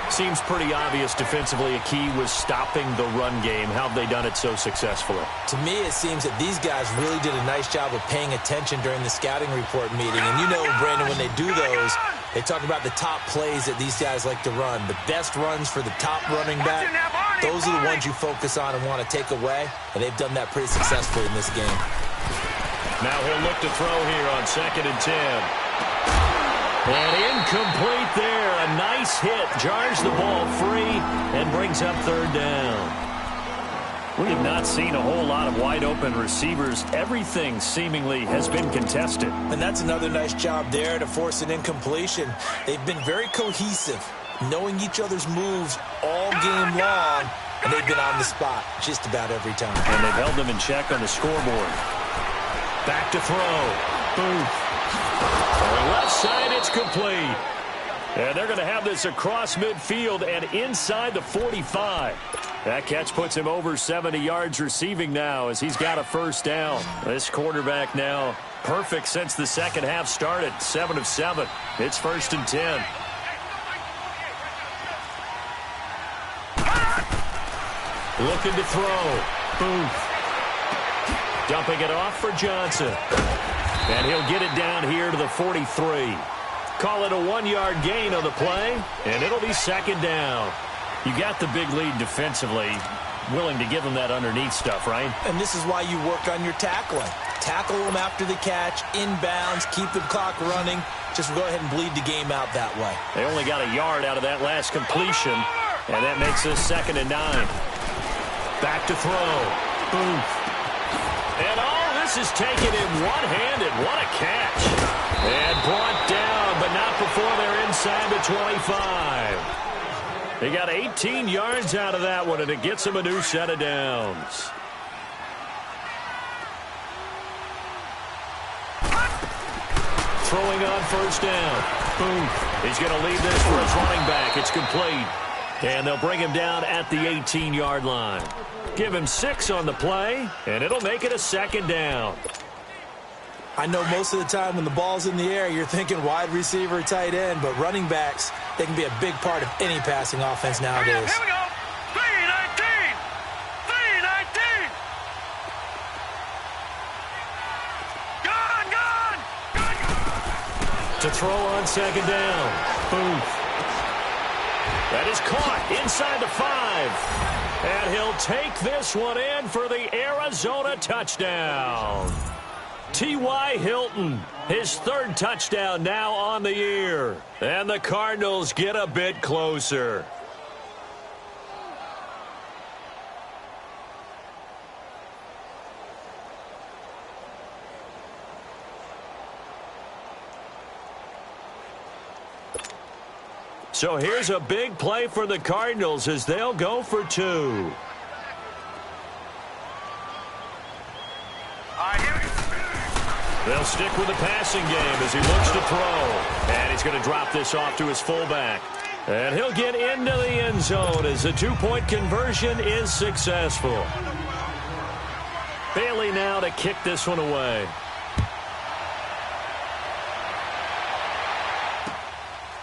Seems pretty obvious defensively a key was stopping the run game. How have they done it so successfully? To me, it seems that these guys really did a nice job of paying attention during the scouting report meeting. And you know, Brandon, when they do those, they talk about the top plays that these guys like to run. The best runs for the top running back. Those are the ones you focus on and want to take away, and they've done that pretty successfully in this game. Now he'll look to throw here on 2nd and 10. And incomplete there. A nice hit. Jars the ball free and brings up 3rd down. We have not seen a whole lot of wide-open receivers. Everything seemingly has been contested. And that's another nice job there to force an incompletion. They've been very cohesive. knowing each other's moves all game long, and they've been on the spot just about every time. And they've held them in check on the scoreboard. Back to throw. Booth. Left side, it's complete. And they're going to have this across midfield and inside the 45. That catch puts him over 70 yards receiving now as he's got a first down. This quarterback now perfect since the second half started. 7 of 7. It's 1st and 10. Looking to throw. Booth. Dumping it off for Johnson. And he'll get it down here to the 43. Call it a 1-yard gain on the play, and it'll be second down. You got the big lead defensively, willing to give them that underneath stuff, right? And this is why you work on your tackling. Tackle them after the catch, inbounds, keep the clock running. Just go ahead and bleed the game out that way. They only got a yard out of that last completion, and that makes this 2nd and 9. Back to throw. Booth. And all this is taken in one-handed. What a catch. And brought down, but not before they're inside the 25. They got 18 yards out of that one, and it gets them a new set of downs. Throwing on first down. Booth. He's going to lead this for his running back. It's complete. And they'll bring him down at the 18-yard line. Give him 6 on the play, and it'll make it a 2nd down. I know most of the time when the ball's in the air, you're thinking wide receiver, tight end, but running backs, they can be a big part of any passing offense nowadays. Here we go. 319. 319. Gone. To throw on 2nd down. Booth. That is caught inside the 5. And he'll take this one in for the Arizona touchdown. T.Y. Hilton, his 3rd touchdown now on the year. And the Cardinals get a bit closer. So here's a big play for the Cardinals as they'll go for 2. They'll stick with the passing game as he looks to throw. And he's going to drop this off to his fullback. And he'll get into the end zone as the 2-point conversion is successful. Bailey now to kick this one away.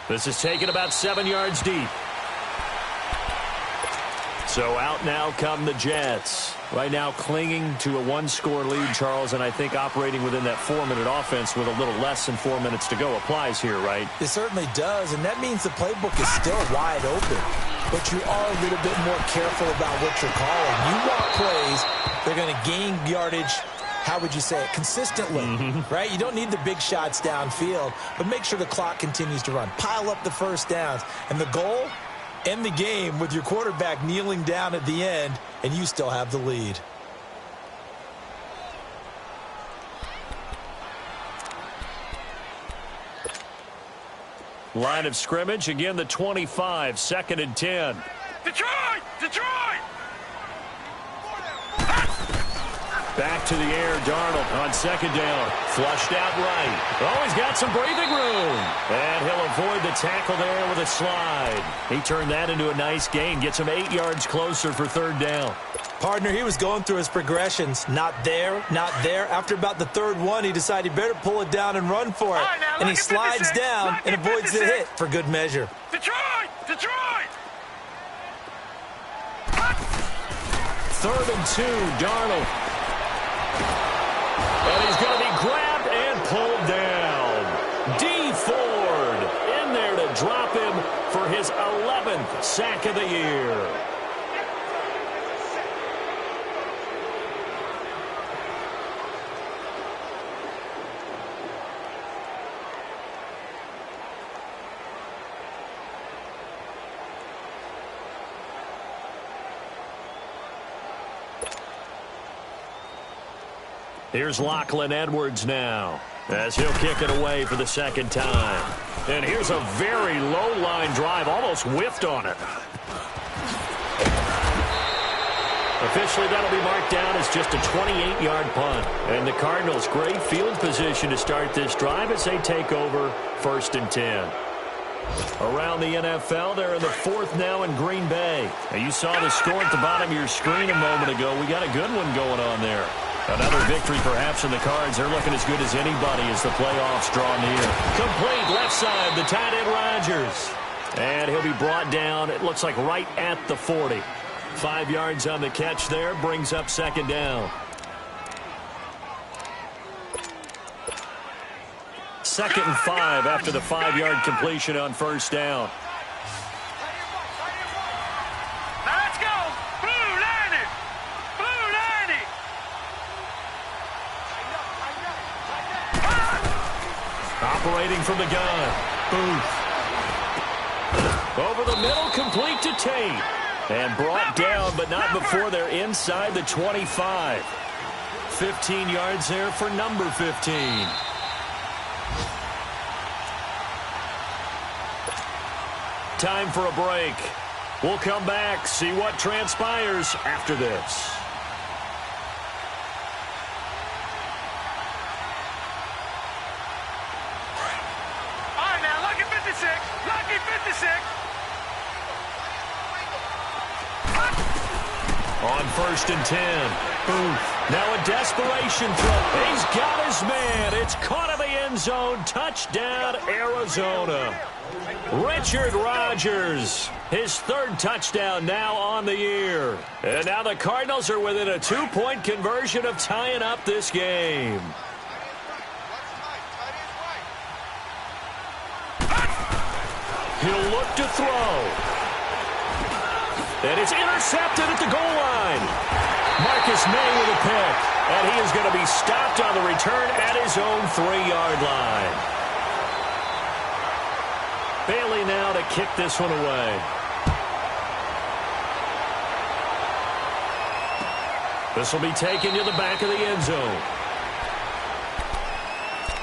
This is taken about 7 yards deep. So out now come the Jets. Right now clinging to a 1-score lead, Charles, and I think operating within that 4-minute offense with a little less than 4 minutes to go applies here, right? It certainly does, and that means the playbook is still wide open. But you are a little bit more careful about what you're calling. You want plays, they're going to gain yardage, how would you say it, consistently, right? You don't need the big shots downfield, but make sure the clock continues to run. Pile up the first downs. And the goal, end the game with your quarterback kneeling down at the end, and you still have the lead. Line of scrimmage, again the 25, 2nd and 10. Detroit! Back to the air, Darnold on 2nd down. Flushed out right. Oh, he's got some breathing room. And he'll avoid the tackle there with a slide. He turned that into a nice gain. Gets him 8 yards closer for 3rd down. Partner, he was going through his progressions. Not there, not there. After about the 3rd one, he decided he better pull it down and run for it. Right, now, and he slides down and avoids the hit for good measure. Detroit! 3rd and 2, Darnold. And he's going to be grabbed and pulled down. D. Ford in there to drop him for his 11th sack of the year. Here's Lachlan Edwards now. as he'll kick it away for the second time. And here's a very low-line drive, almost whiffed on it. Officially, that'll be marked down as just a 28-yard punt. And the Cardinals, great field position to start this drive as they take over 1st and 10. Around the NFL, they're in the 4th now in Green Bay. Now, you saw the score at the bottom of your screen a moment ago. We got a good one going on there. Another victory perhaps in the cards. They're looking as good as anybody as the playoffs draw near. Complete left side, the tight end Rodgers. And he'll be brought down, it looks like right at the 40. 5 yards on the catch there, brings up 2nd down. 2nd and 5 after the 5-yard completion on 1st down. Now let's go. Blue 90. Blue 90. Operating from the gun. Booth. Over the middle, complete to Tate. And brought down, but not before they're inside the 25. 15 yards there for number 15. Time for a break. We'll come back, see what transpires after this. All right, now, lucky 56. Lucky 56. On 1st and 10. Booth. Now a desperation throw. He's got his man. It's caught in the end zone. Touchdown, Arizona. Richard Rodgers, his 3rd touchdown now on the year. And now the Cardinals are within a 2-point conversion of tying up this game. He'll look to throw. And it's intercepted at the goal line. Marcus May with a pick. And he is going to be stopped on the return at his own 3-yard line. Bailey now to kick this one away. This will be taken to the back of the end zone.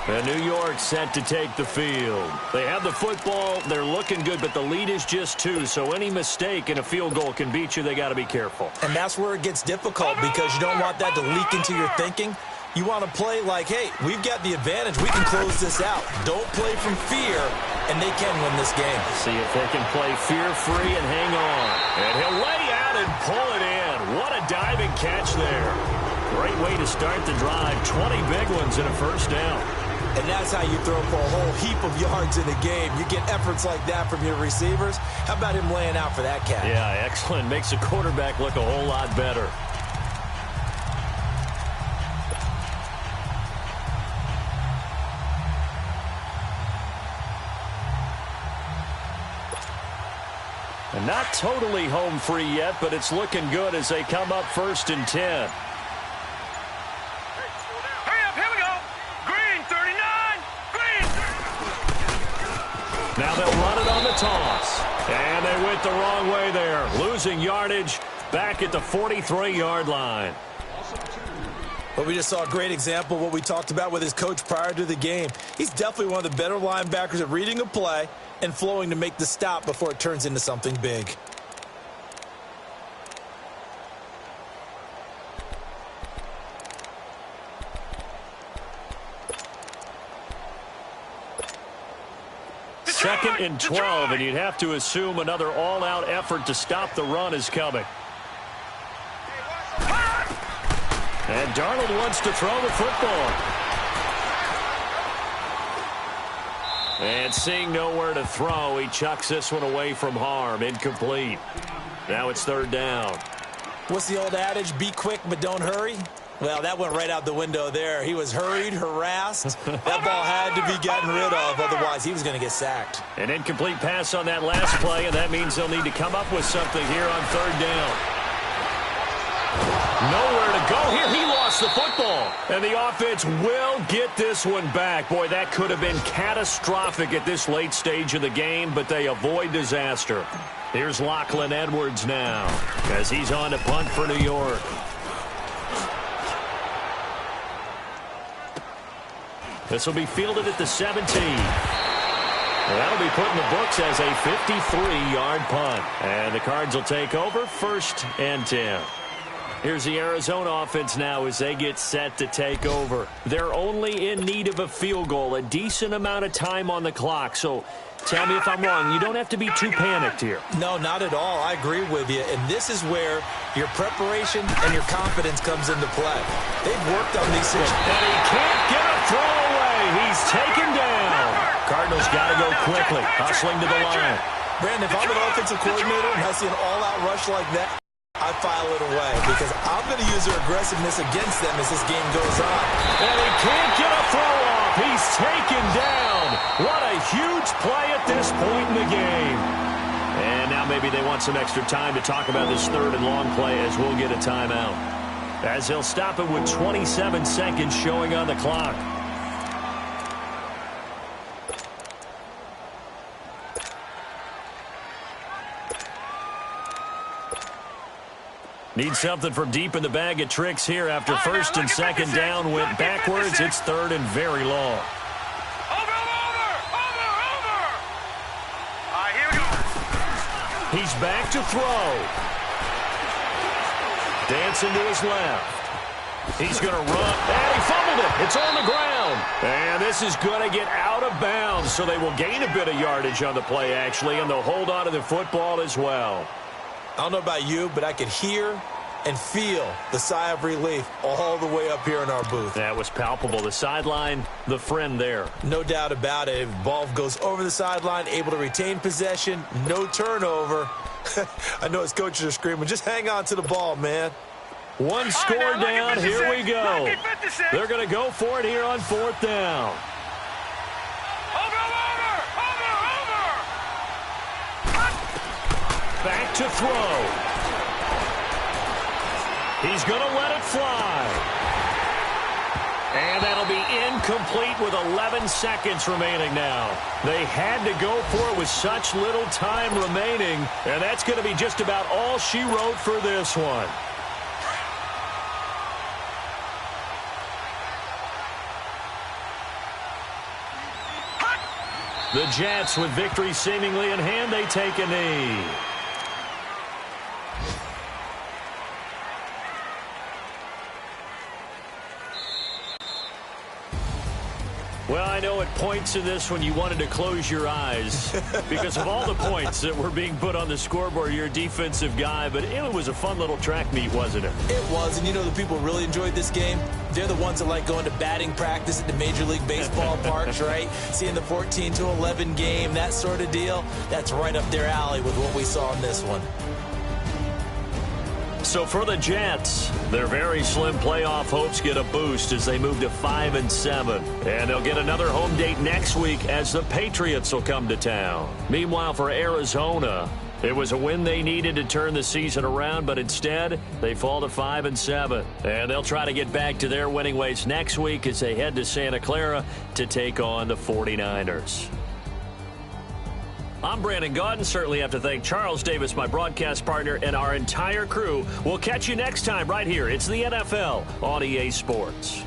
And New York set to take the field. They have the football. They're looking good, but the lead is just 2. So any mistake in a field goal can beat you. They got to be careful. And that's where it gets difficult because you don't want that to leak into your thinking. You want to play like, hey, we've got the advantage. We can close this out. Don't play from fear, and they can win this game. See if they can play fear-free and hang on. And he'll lay out and pull it in. What a diving catch there. Great way to start the drive. 20 big ones in a 1st down. And that's how you throw for a whole heap of yards in a game. You get efforts like that from your receivers. How about him laying out for that catch? Yeah, excellent. Makes the quarterback look a whole lot better. And not totally home free yet, but it's looking good as they come up 1st and 10. Hurry up, here we go. Green 39. Green. Now they'll run it on the toss. And they went the wrong way there. Losing yardage back at the 43-yard line. But we just saw a great example of what we talked about with his coach prior to the game. He's definitely one of the better linebackers at reading a play and flowing to make the stop before it turns into something big. Second and 12, and you'd have to assume another all-out effort to stop the run is coming. And Darnold wants to throw the football. And seeing nowhere to throw, he chucks this one away from harm. Incomplete. Now it's 3rd down. What's the old adage? Be quick, but don't hurry. Well, that went right out the window there. He was hurried, harassed. That ball had to be gotten rid of, otherwise he was going to get sacked. An incomplete pass on that last play, and that means they'll need to come up with something here on 3rd down. Nowhere to go here. He lost the football. And the offense will get this one back. Boy, that could have been catastrophic at this late stage of the game, but they avoid disaster. Here's Lachlan Edwards now as he's on to punt for New York. This will be fielded at the 17. And that'll be put in the books as a 53-yard punt. And the Cards will take over 1st and 10. Here's the Arizona offense now as they get set to take over. They're only in need of a field goal, a decent amount of time on the clock. So tell me if I'm wrong. You don't have to be too panicked here. No, not at all. I agree with you. And this is where your preparation and your confidence comes into play. They've worked on these situations. And he can't get a throw away. He's taken down. Cardinals got to go quickly, hustling to the line. Brandon, if I'm an offensive coordinator and I see an all-out rush like that, I file it away because I'm going to use their aggressiveness against them as this game goes on. And he can't get a throw off. He's taken down. What a huge play at this point in the game. And now maybe they want some extra time to talk about this 3rd and long play as we'll get a timeout. As they'll stop it with 27 seconds showing on the clock. Need something from deep in the bag of tricks here after 1st and 2nd down went backwards. It's 3rd and very long. Over! Here we go. He's back to throw. Dancing to his left. He's going to run. And he fumbled it. It's on the ground. And this is going to get out of bounds, so they will gain a bit of yardage on the play, actually, and they'll hold on to the football as well. I don't know about you, but I could hear and feel the sigh of relief all the way up here in our booth. That was palpable. The sideline, the friend there. No doubt about it. If ball goes over the sideline, able to retain possession, no turnover. I know his coaches are screaming, just hang on to the ball, man. One score down. Here we go. They're going to go for it here on 4th down. Back to throw. He's going to let it fly. And that'll be incomplete with 11 seconds remaining now. They had to go for it with such little time remaining, and that's going to be just about all she wrote for this one. The Jets, with victory seemingly in hand, they take a knee. Well, I know at points in this when you wanted to close your eyes because of all the points that were being put on the scoreboard. You're a defensive guy, but it was a fun little track meet, wasn't it? It was, and you know the people really enjoyed this game? They're the ones that like going to batting practice at the Major League Baseball parks, right? Seeing the 14-11 game, that sort of deal. That's right up their alley with what we saw in this one. So for the Jets, their very slim playoff hopes get a boost as they move to 5-7. And they'll get another home date next week as the Patriots will come to town. Meanwhile, for Arizona, it was a win they needed to turn the season around, but instead, they fall to 5-7. And they'll try to get back to their winning ways next week as they head to Santa Clara to take on the 49ers. I'm Brandon Gaudin. Certainly have to thank Charles Davis, my broadcast partner, and our entire crew. We'll catch you next time right here. It's the NFL on EA Sports.